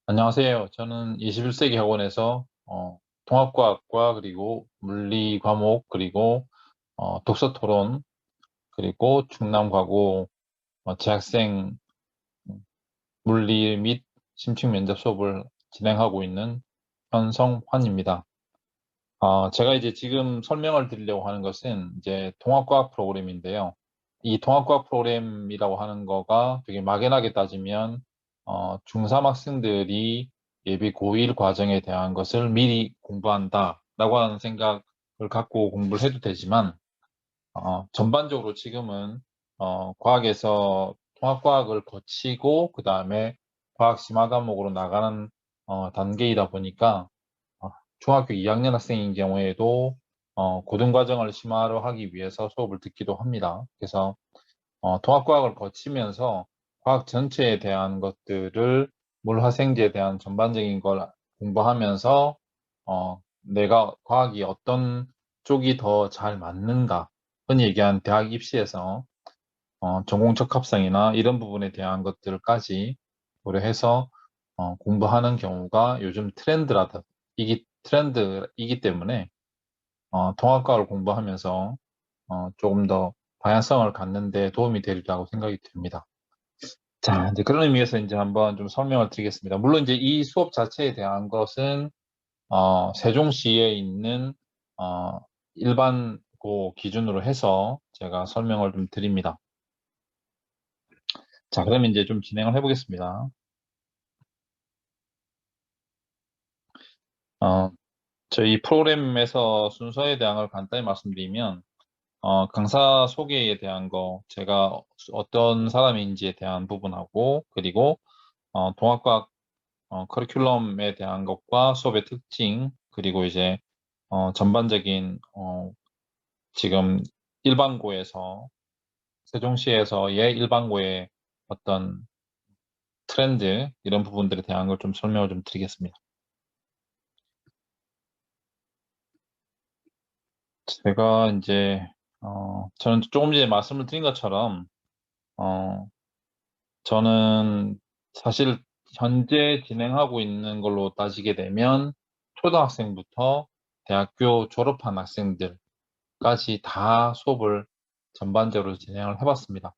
안녕하세요. 저는 21세기 학원에서 통합과학과 그리고 물리 과목 그리고 독서 토론 그리고 충남과고 재학생 물리 및 심층 면접 수업을 진행하고 있는 현성환입니다. 제가 이제 지금 설명을 드리려고 하는 것은 이제 통합과학 프로그램인데요. 이 통합과학 프로그램이라고 하는 거가 되게 막연하게 따지면 중3 학생들이 예비 고1 과정에 대한 것을 미리 공부한다라고 하는 생각을 갖고 공부를 해도 되지만 전반적으로 지금은 과학에서 통합과학을 거치고 그 다음에 과학 심화 과목으로 나가는 단계이다 보니까 중학교 2학년 학생인 경우에도 고등과정을 심화로 하기 위해서 수업을 듣기도 합니다. 그래서 통합과학을 거치면서 과학 전체에 대한 것들을 물화생지에 대한 전반적인 걸 공부하면서 내가 과학이 어떤 쪽이 더 잘 맞는가, 흔히 얘기한 대학 입시에서 전공 적합성이나 이런 부분에 대한 것들까지 고려해서 공부하는 경우가 요즘 트렌드이기 때문에 통합과학을 공부하면서 조금 더 방향성을 갖는 데 도움이 되리라고 생각이 듭니다. 자, 이제 그런 의미에서 이제 한번 좀 설명을 드리겠습니다. 물론 이제 이 수업 자체에 대한 것은 세종시에 있는 어, 일반고 기준으로 해서 제가 설명을 좀 드립니다. 자, 그러면 이제 좀 진행을 해보겠습니다. 어, 저희 프로그램에서 순서에 대한 걸 간단히 말씀드리면 강사 소개에 대한 거, 제가 어떤 사람인지에 대한 부분하고, 그리고 동학과학 커리큘럼에 대한 것과 수업의 특징, 그리고 이제 전반적인 지금 일반고에서 세종시에서의 일반고의 어떤 트렌드 이런 부분들에 대한 걸 좀 설명을 좀 드리겠습니다. 제가 이제 저는 조금 전에 말씀을 드린 것처럼 어, 저는 사실 현재 진행하고 있는 걸로 따지게 되면 초등학생부터 대학교 졸업한 학생들까지 다 수업을 전반적으로 진행을 해봤습니다.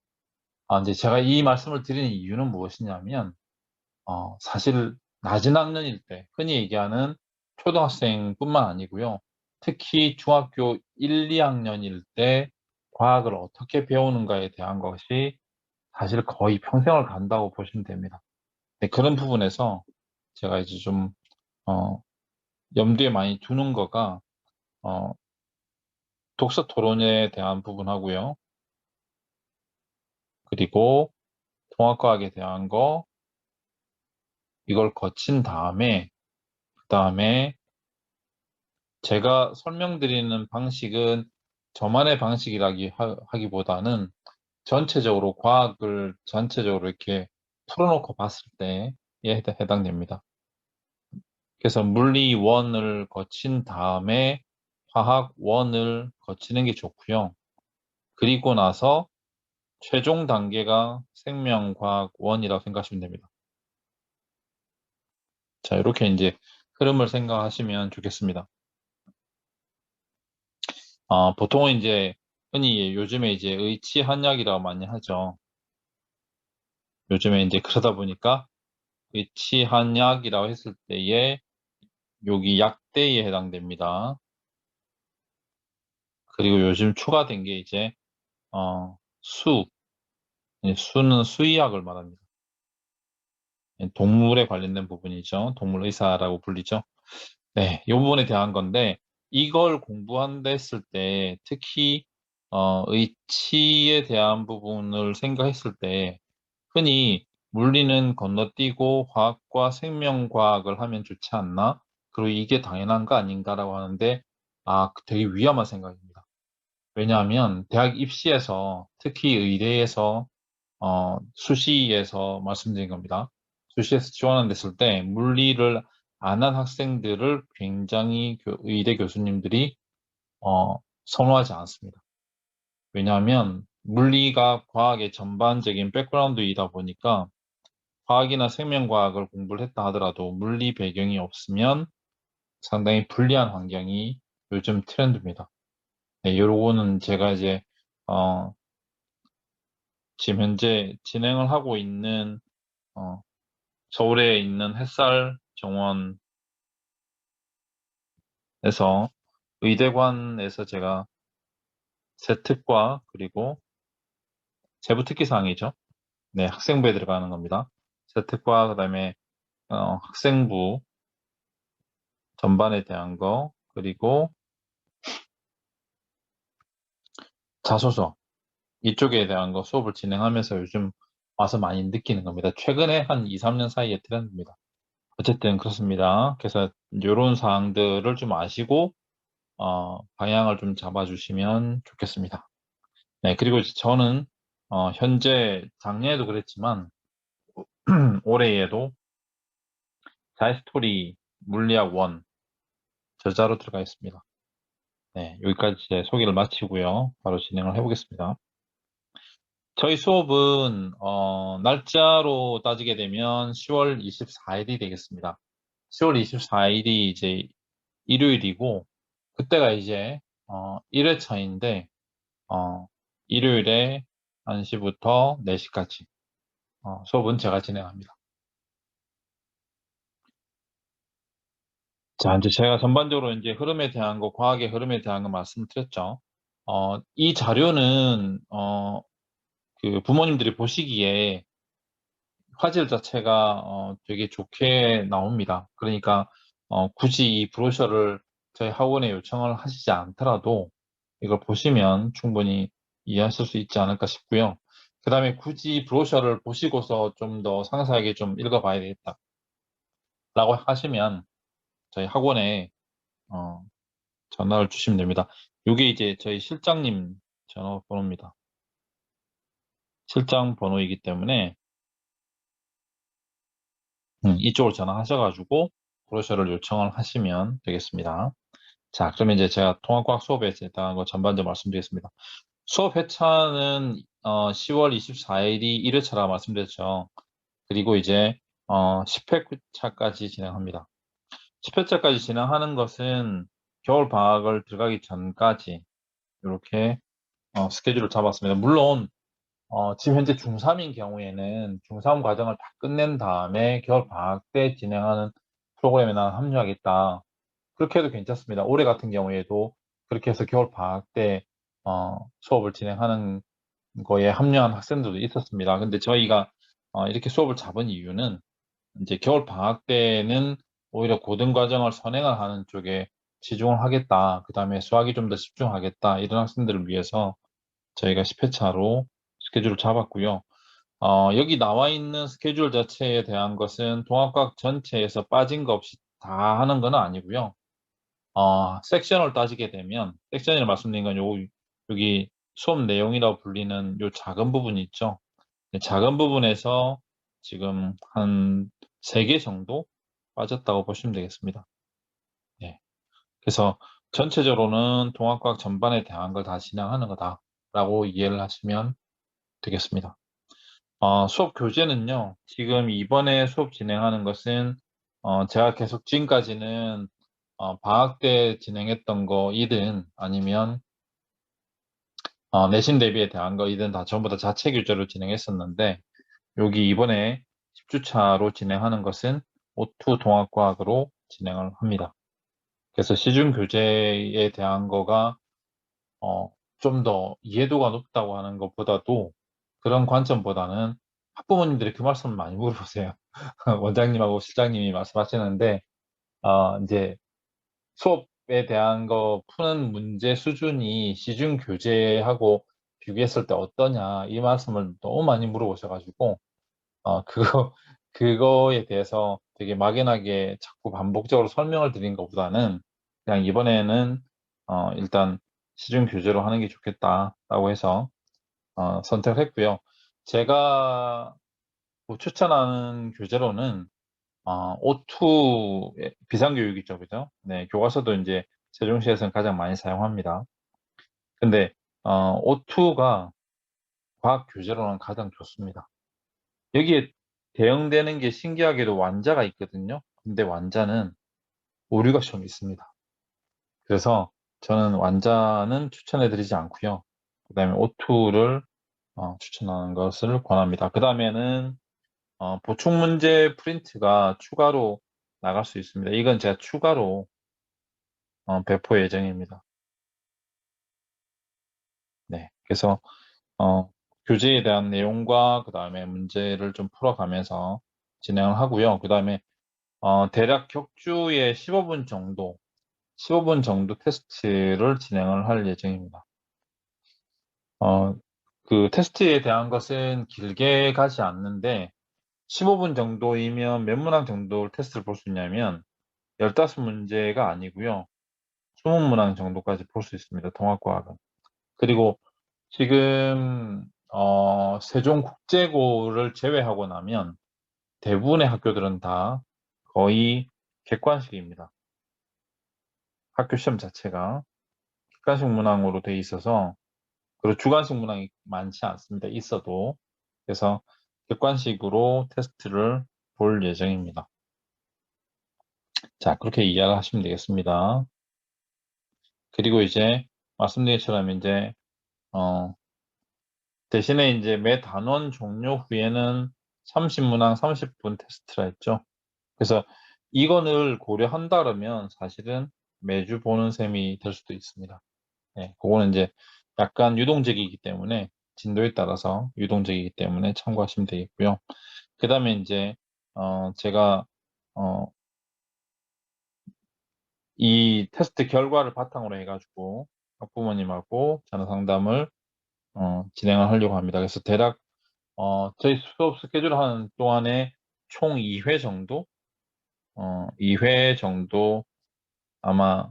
이제 제가 이 말씀을 드리는 이유는 무엇이냐면, 사실 낮은 학년일 때, 흔히 얘기하는 초등학생뿐만 아니고요. 특히 중학교 1, 2학년일 때 과학을 어떻게 배우는가에 대한 것이 사실 거의 평생을 간다고 보시면 됩니다. 네, 그런 부분에서 제가 이제 좀, 어, 염두에 많이 두는 거가, 어, 독서 토론에 대한 부분하고요. 그리고 통합과학에 대한 거, 이걸 거친 다음에, 그 다음에 제가 설명드리는 방식은 저만의 방식이라기보다는 전체적으로 과학을 전체적으로 이렇게 풀어놓고 봤을 때에 해당됩니다. 그래서 물리 1을 거친 다음에 화학 1을 거치는 게 좋고요. 그리고 나서 최종 단계가 생명과학 1이라고 생각하시면 됩니다. 자, 이렇게 이제 흐름을 생각하시면 좋겠습니다. 보통은 이제 흔히 요즘에 이제 의치한약이라고 많이 하죠. 요즘에 이제 그러다 보니까 의치한약이라고 했을 때에 여기 약대에 해당됩니다. 그리고 요즘 추가된 게 이제 수, 수는 수의학을 말합니다. 동물에 관련된 부분이죠. 동물 의사라고 불리죠. 네, 이 부분에 대한 건데 이걸 공부한다 했을 때 특히 의치에 대한 부분을 생각했을 때 흔히 물리는 건너뛰고 화학과 생명과학을 하면 좋지 않나? 그리고 이게 당연한 거 아닌가라고 하는데 되게 위험한 생각입니다. 왜냐하면 대학 입시에서 특히 의대에서 수시에서 말씀드린 겁니다. 수시에서 지원을 했을 때 물리를 안 한 학생들을 굉장히 의대 교수님들이 선호하지 않습니다. 왜냐하면 물리가 과학의 전반적인 백그라운드이다 보니까 화학이나 생명과학을 공부를 했다 하더라도 물리 배경이 없으면 상당히 불리한 환경이 요즘 트렌드입니다. 네, 요거는 제가 이제 어, 지금 현재 진행을 하고 있는 어, 서울에 있는 햇살 정원에서 의대관에서 제가 세특과 그리고 세부 특기사항이죠. 네, 학생부에 들어가는 겁니다. 세특과 그다음에 학생부 전반에 대한 거 그리고 자소서 이쪽에 대한 거 수업을 진행하면서 요즘 와서 많이 느끼는 겁니다. 최근에 한 2, 3년 사이의 트렌드입니다. 어쨌든 그렇습니다. 그래서 이런 사항들을 좀 아시고 방향을 좀 잡아주시면 좋겠습니다. 네, 그리고 이제 저는 현재 작년에도 그랬지만 올해에도 자이스토리 물리학 원 저자로 들어가 있습니다. 네, 여기까지 제 소개를 마치고요. 바로 진행을 해보겠습니다. 저희 수업은 날짜로 따지게 되면 10월 24일이 되겠습니다. 10월 24일이 이제 일요일이고 그때가 이제 1회차인데 일요일에 1시부터 4시까지 수업은 제가 진행합니다. 자, 이제 제가 전반적으로 이제 흐름에 대한 거, 과학의 흐름에 대한 거 말씀드렸죠. 이 자료는 그 부모님들이 보시기에 화질 자체가 되게 좋게 나옵니다. 그러니까 굳이 이 브로셔를 저희 학원에 요청을 하시지 않더라도 이걸 보시면 충분히 이해하실 수 있지 않을까 싶고요. 그 다음에 굳이 브로셔를 보시고서 좀 더 상세하게 좀 읽어봐야 되겠다라고 하시면 저희 학원에 어, 전화를 주시면 됩니다. 이게 이제 저희 실장님 전화번호입니다. 실장 번호이기 때문에 이쪽으로 전화하셔가지고 브로셔를 요청을 하시면 되겠습니다. 자, 그러면 이제 제가 통합과학 수업에 대한 거 전반적으로 말씀드리겠습니다. 수업 회차는 10월 24일이 1회차라 말씀드렸죠. 그리고 이제 10회차까지 진행합니다. 10회차까지 진행하는 것은 겨울 방학을 들어가기 전까지 이렇게 스케줄을 잡았습니다. 물론 지금 현재 중3인 경우에는 중3 과정을 다 끝낸 다음에 겨울 방학 때 진행하는 프로그램에 나는 합류하겠다. 그렇게 해도 괜찮습니다. 올해 같은 경우에도 그렇게 해서 겨울 방학 때 수업을 진행하는 거에 합류한 학생들도 있었습니다. 근데 저희가 이렇게 수업을 잡은 이유는 이제 겨울 방학 때는 오히려 고등 과정을 선행을 하는 쪽에 치중을 하겠다. 그 다음에 수학이 좀 더 집중하겠다. 이런 학생들을 위해서 저희가 10회차로 스케줄을 잡았고요. 여기 나와 있는 스케줄 자체에 대한 것은 통합과학 전체에서 빠진 거 없이 다 하는 건 아니고요. 섹션을 따지게 되면, 섹션을 말씀드린 건 여기 수업 내용이라고 불리는 요 작은 부분이 있죠. 네, 작은 부분에서 지금 한 3개 정도 빠졌다고 보시면 되겠습니다. 네. 그래서 전체적으로는 통합과학 전반에 대한 걸 다 진행하는 거다라고 이해를 하시면 되겠습니다. 수업 교재는요, 지금 이번에 수업 진행하는 것은, 제가 계속 지금까지는, 방학 때 진행했던 거이든 아니면, 내신 대비에 대한 거이든 다 전부 다 자체 교재로 진행했었는데, 여기 이번에 10주차로 진행하는 것은 O2 통합과학으로 진행을 합니다. 그래서 시중 교재에 대한 거가, 좀 더 이해도가 높다고 하는 것보다도 그런 관점보다는 학부모님들이 그 말씀을 많이 물어보세요. 원장님하고 실장님이 말씀하시는데, 이제 수업에 대한 거 푸는 문제 수준이 시중 교재하고 비교했을 때 어떠냐, 이 말씀을 너무 많이 물어보셔가지고, 그거에 대해서 되게 막연하게 자꾸 반복적으로 설명을 드린 것보다는 그냥 이번에는, 일단 시중 교재로 하는 게 좋겠다라고 해서, 선택을 했고요. 제가 뭐 추천하는 교재로는 O2 비상교육이죠, 그죠? 네, 교과서도 이제 세종시에서는 가장 많이 사용합니다. 근데 O2가 과학 교재로는 가장 좋습니다. 여기에 대응되는 게 신기하게도 완자가 있거든요. 근데 완자는 오류가 좀 있습니다. 그래서 저는 완자는 추천해 드리지 않고요. 그 다음에 O2를 추천하는 것을 권합니다. 그 다음에는 보충 문제 프린트가 추가로 나갈 수 있습니다. 이건 제가 추가로 배포 예정입니다. 네, 그래서 교재에 대한 내용과 그 다음에 문제를 좀 풀어가면서 진행을 하고요. 그 다음에 대략 격주에 15분 정도 테스트를 진행을 할 예정입니다. 그 테스트에 대한 것은 길게 가지 않는데 15분 정도이면 몇 문항 정도 테스트를 볼 수 있냐면 15문제가 아니고요. 20문항 정도까지 볼 수 있습니다. 통합과학은. 그리고 지금 세종국제고를 제외하고 나면 대부분의 학교들은 다 거의 객관식입니다. 학교 시험 자체가 객관식 문항으로 돼 있어서 그리고 주관식 문항이 많지 않습니다. 있어도. 그래서 객관식으로 테스트를 볼 예정입니다. 자, 그렇게 이해를 하시면 되겠습니다. 그리고 이제 말씀드린 것처럼 이제 대신에 이제 매 단원 종료 후에는 30문항 30분 테스트라 했죠. 그래서 이거를 고려한다면 사실은 매주 보는 셈이 될 수도 있습니다. 네, 그거는 이제 약간 유동적이기 때문에 진도에 따라서 유동적이기 때문에 참고하시면 되겠고요. 그 다음에 이제 제가 이 테스트 결과를 바탕으로 해가지고 학부모님하고 전화 상담을 진행을 하려고 합니다. 그래서 대략 저희 수업 스케줄 하는 동안에 총 2회 정도 2회 정도 아마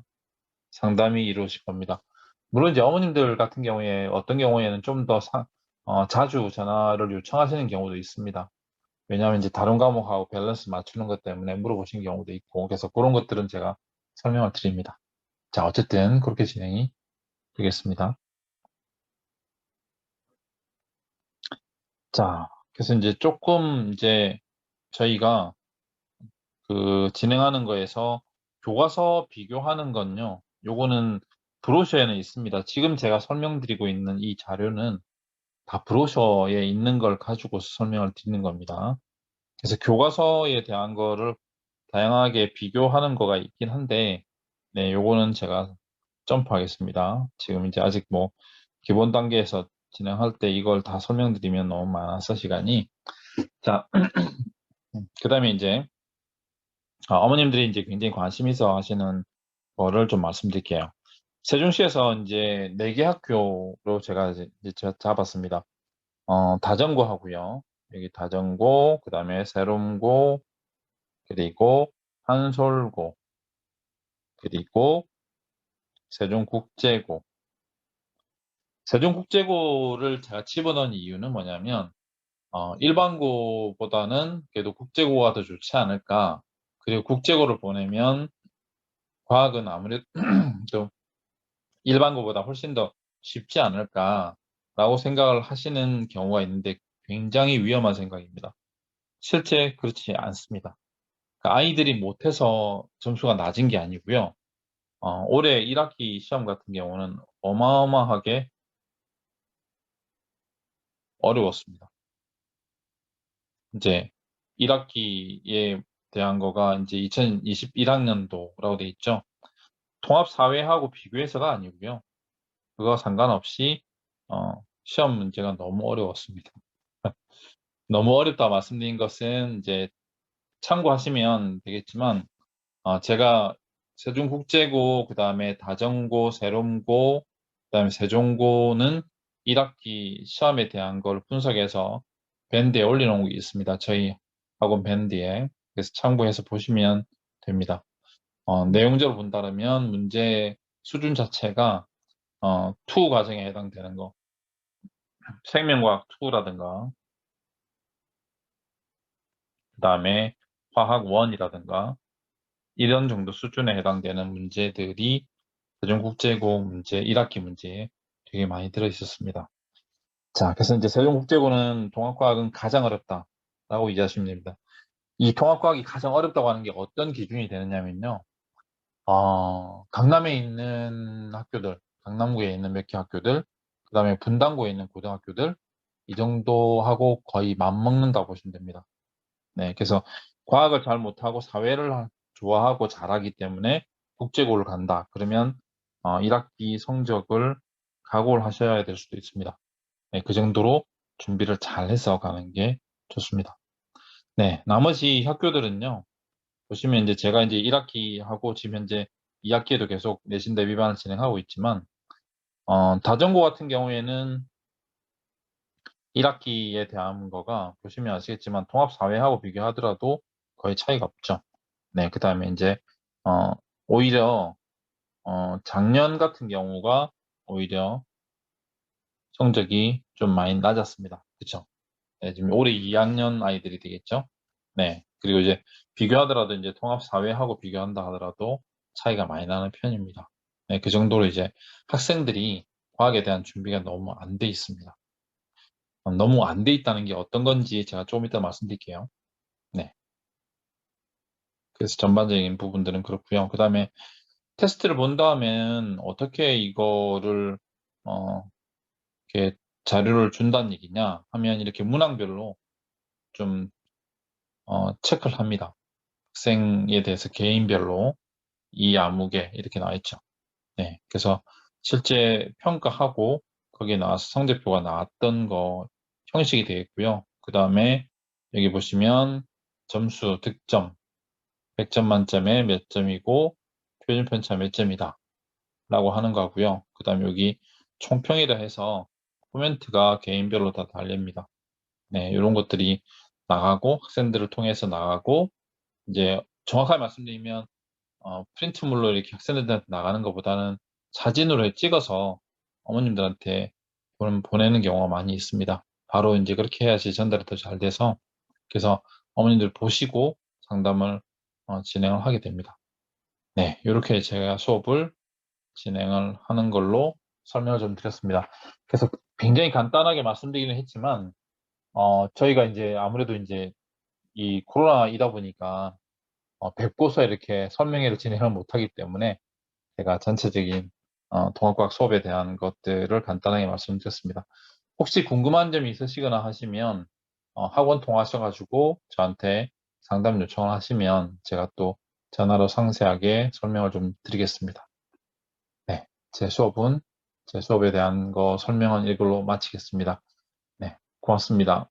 상담이 이루어질 겁니다. 물론 이제 어머님들 같은 경우에 어떤 경우에는 좀 더 자주 전화를 요청하시는 경우도 있습니다. 왜냐하면 이제 다른 과목하고 밸런스 맞추는 것 때문에 물어보신 경우도 있고, 그래서 그런 것들은 제가 설명을 드립니다. 자, 어쨌든 그렇게 진행이 되겠습니다. 자, 그래서 이제 조금 이제 저희가 그 진행하는 거에서 교과서 비교하는 건요. 요거는 브로셔에는 있습니다. 지금 제가 설명드리고 있는 이 자료는 다 브로셔에 있는 걸 가지고 설명을 드리는 겁니다. 그래서 교과서에 대한 거를 다양하게 비교하는 거가 있긴 한데, 네, 요거는 제가 점프하겠습니다. 지금 이제 아직 뭐 기본 단계에서 진행할 때 이걸 다 설명드리면 너무 많아서 시간이. 자, 그 다음에 이제 어머님들이 이제 굉장히 관심 있어 하시는 거를 좀 말씀드릴게요. 세종시에서 이제 4개 학교로 제가 이제 잡았습니다. 다정고 하고요. 여기 다정고, 그 다음에 세롬고, 그리고 한솔고, 그리고 세종국제고. 세종국제고를 제가 집어넣은 이유는 뭐냐면, 일반고보다는 그래도 국제고가 더 좋지 않을까. 그리고 국제고를 보내면 과학은 아무래도 좀 일반고보다 훨씬 더 쉽지 않을까라고 생각을 하시는 경우가 있는데 굉장히 위험한 생각입니다. 실제 그렇지 않습니다. 그러니까 아이들이 못해서 점수가 낮은 게 아니고요. 올해 1학기 시험 같은 경우는 어마어마하게 어려웠습니다. 이제 1학기에 대한 거가 이제 2021학년도라고 돼 있죠. 통합사회하고 비교해서가 아니고요. 그거 상관없이 시험 문제가 너무 어려웠습니다. 너무 어렵다 말씀드린 것은 이제 참고하시면 되겠지만 제가 세종국제고, 그 다음에 다정고, 세롬고, 그 다음에 세종고는 1학기 시험에 대한 걸 분석해서 밴드에 올려놓은 게 있습니다. 저희 학원 밴드에. 그래서 참고해서 보시면 됩니다. 내용적으로 본다면 문제 수준 자체가 2 과정에 해당되는 거, 생명과학 2라든가, 그 다음에 화학 1이라든가, 이런 정도 수준에 해당되는 문제들이 세종국제고 문제, 1학기 문제에 되게 많이 들어있었습니다. 자, 그래서 이제 세종국제고는 동학과학은 가장 어렵다. 라고 이해하시면 됩니다. 이 통합과학이 가장 어렵다고 하는 게 어떤 기준이 되느냐면요. 강남에 있는 학교들, 강남구에 있는 몇 개 학교들, 그 다음에 분당구에 있는 고등학교들, 이 정도 하고 거의 맞먹는다고 보시면 됩니다. 네, 그래서 과학을 잘 못하고 사회를 좋아하고 잘하기 때문에 국제고를 간다. 그러면 1학기 성적을 각오를 하셔야 될 수도 있습니다. 네, 그 정도로 준비를 잘 해서 가는 게 좋습니다. 네, 나머지 학교들은요. 보시면 이제 제가 이제 1학기 하고 지금 현재 2학기에도 계속 내신 대비반을 진행하고 있지만 다전고 같은 경우에는 1학기에 대한 거가 보시면 아시겠지만 통합사회하고 비교하더라도 거의 차이가 없죠. 네, 그 다음에 이제 어, 오히려 작년 같은 경우가 오히려 성적이 좀 많이 낮았습니다. 그쵸? 네, 지금 올해 2학년 아이들이 되겠죠? 네, 그리고 이제 비교하더라도 이제 통합사회하고 비교한다 하더라도 차이가 많이 나는 편입니다. 네, 그 정도로 이제 학생들이 과학에 대한 준비가 너무 안 돼 있습니다. 너무 안 돼 있다는 게 어떤 건지 제가 조금 이따 말씀드릴게요. 네. 그래서 전반적인 부분들은 그렇고요. 그 다음에 테스트를 본 다음에는 어떻게 이거를 어, 이렇게 자료를 준다는 얘기냐 하면 이렇게 문항별로 좀 체크를 합니다. 학생에 대해서 개인별로 이 암묵에 이렇게 나와 있죠. 네. 그래서 실제 평가하고 거기에 나와서 성적표가 나왔던 거 형식이 되어 있고요. 그 다음에 여기 보시면 점수, 득점, 100점 만점에 몇 점이고 표준 편차 몇 점이다 라고 하는 거고요. 그 다음에 여기 총평이라 해서 코멘트가 개인별로 다 달립니다. 네, 이런 것들이 나가고 학생들을 통해서 나가고 이제 정확하게 말씀드리면 프린트물로 이렇게 학생들한테 나가는 것보다는 사진으로 찍어서 어머님들한테 보내는 경우가 많이 있습니다. 바로 이제 그렇게 해야지 전달이 더 잘 돼서 그래서 어머님들 보시고 상담을 진행을 하게 됩니다. 네, 이렇게 제가 수업을 진행을 하는 걸로 설명을 좀 드렸습니다. 그래서 굉장히 간단하게 말씀드리긴 했지만 저희가 이제 아무래도 이제 이 코로나이다 보니까 뵙고서 이렇게 설명회를 진행을 못하기 때문에 제가 전체적인 통합과학 수업에 대한 것들을 간단하게 말씀드렸습니다. 혹시 궁금한 점이 있으시거나 하시면 학원 통하셔가지고 저한테 상담 요청을 하시면 제가 또 전화로 상세하게 설명을 좀 드리겠습니다. 네, 제 수업에 대한 거 설명은 이걸로 마치겠습니다. 네, 고맙습니다.